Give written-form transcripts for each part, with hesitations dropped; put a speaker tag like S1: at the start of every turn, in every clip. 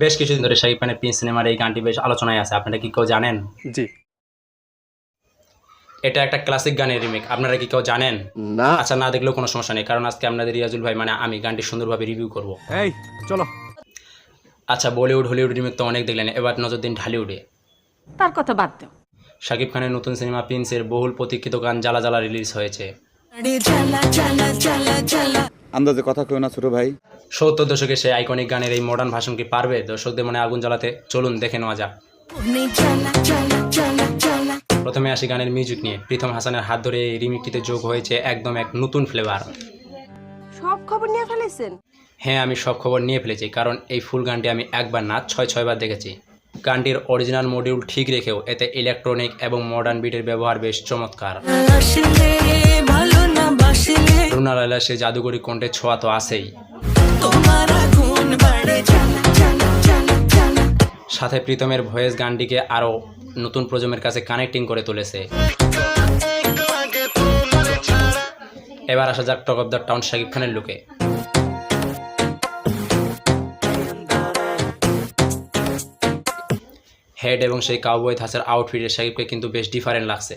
S1: বেশ কিছুদিন ধরে শাকিব খানের প্রিন্স সিনেমার এই গানটি বেশ আলোচনায় আছে। আপনারা কি কেউ জানেন?
S2: জি
S1: এটা একটা ক্লাসিক গানের রিমেক। আপনারা কি কেউ জানেন?
S2: না।
S1: আচ্ছা, না দেখলেও কোনো সমস্যা নেই, কারণ আজকে আপনাদের রিয়াজুল ভাই মানে আমি গানটি সুন্দরভাবে রিভিউ করব।
S2: এই চলো।
S1: আচ্ছা, বলিউড হলিউড রিমেক তো অনেক দেখলেন, এবার নজর দিন ঢালিউডে।
S3: তার কথা বাদ দাও।
S1: শাকিব খানের নতুন সিনেমা প্রিন্সের বহুল প্রতীক্ষিত গান জ্বালা জ্বালা রিলিজ হয়েছে।
S4: আন্দাজে কথা কেউ না ছোট ভাই।
S1: 70 দশকে সেই আইকনিক গানের এই মডার্ন ভার্সন কি পারবে দর্শকদের মনে আগুন জ্বালাতে? চলুন দেখে নেওয়া যাক। প্রথমে আসি গানের মিউজিক নিয়ে। প্রীতম হাসানের হাত ধরে এই রিমিকটিতে যোগ হয়েছে একদম এক নতুন ফ্লেভার।
S3: সব খবর নিয়ে ফেলেছেন?
S1: হ্যাঁ, আমি সব খবর নিয়ে ফেলেছি, কারণ এই ফুল গানটি আমি একবার না 6বার দেখেছি। গানটির অরিজিনাল মডিউল ঠিক রেখেও এতে ইলেকট্রনিক এবং মডার্ন বিটের ব্যবহার বেশ চমৎকার। রুনা লায়লা সে জাদুকরী কণ্ঠে ছোঁয়া তো আছেই, সাথে প্রীতমের ভয়েস গানটিকে আরও নতুন প্রজন্মের কাছে কানেক্টিং করে তুলেছে। এবার আসা যাক talk of the town Shakib খানের লুকে। হেড এবং সেই কাউবয় ধাঁচের আউটফিটে শাকিবকে কিন্তু বেশ ডিফারেন্ট লাগছে।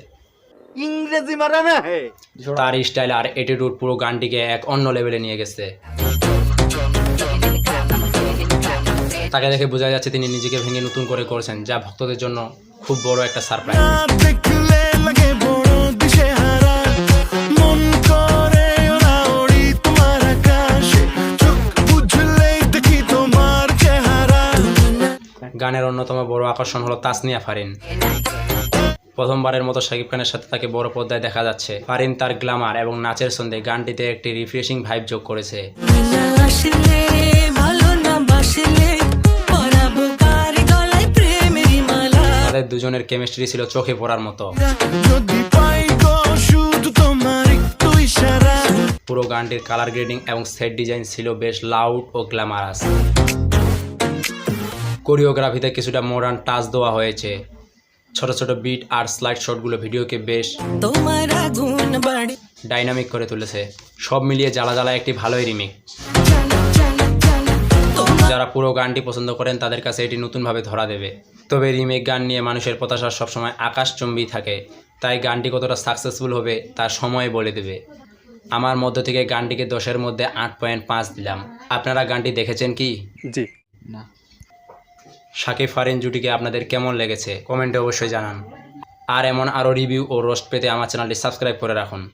S4: ইংরেজি মারা না হে।
S1: তার স্টাইল আর অ্যাটিটিউড পুরো গানটিকে এক অন্য লেভেলে নিয়ে গেছে। তাকে দেখে বোঝা যাচ্ছে তিনি নিজেকে ভেঙে নতুন করে করছেন, যা ভক্তদের জন্য খুব বড় একটা সারপ্রাইজ। গানের অন্যতম বড় আকর্ষণ হলো তাসনিয়া ফারিন। প্রথমবারের মতো শাকিব খানের সাথে তাকে বড় পর্দায় দেখা যাচ্ছে। ফারিন তার গ্ল্যামার এবং নাচের সঙ্গে গানটিতে একটি রিফ্রেশিং ভাইব যোগ করেছে। তাদের দুজনের কেমিস্ট্রি ছিল চোখে পড়ার মতো। পুরো গানটির কালার গ্রেডিং এবং সেট ডিজাইন ছিল বেশ লাউড ও গ্ল্যামারাস। কোরিওগ্রাফিতে কিছুটা মডার্ন টাচ দেওয়া হয়েছে। ছোট ছোট বিট আর স্লাইড শটগুলো ভিডিওকে বেশ ডাইনামিক করে তুলেছে। সব মিলিয়ে জ্বালা জ্বালা একটি ভালোই রিমিক। যারা পুরো গানটি পছন্দ করেন তাদের কাছে এটি নতুনভাবে ধরা দেবে। তবে রিমেক গান নিয়ে মানুষের প্রত্যাশা সবসময় আকাশচুম্বী থাকে, তাই গানটি কতটা সাকসেসফুল হবে তা সময় বলে দেবে। আমার মধ্য থেকে গানটিকে 10-এর মধ্যে 8.5 দিলাম। আপনারা গানটি দেখেছেন কি?
S2: জি
S4: না।
S1: শাকিব ফারিন জুটিকে আপনাদের কেমন লেগেছে কমেন্টে অবশ্যই জানান। আর এমন আরও রিভিউ ও রোস্ট পেতে আমার চ্যানেলটি সাবস্ক্রাইব করে রাখুন।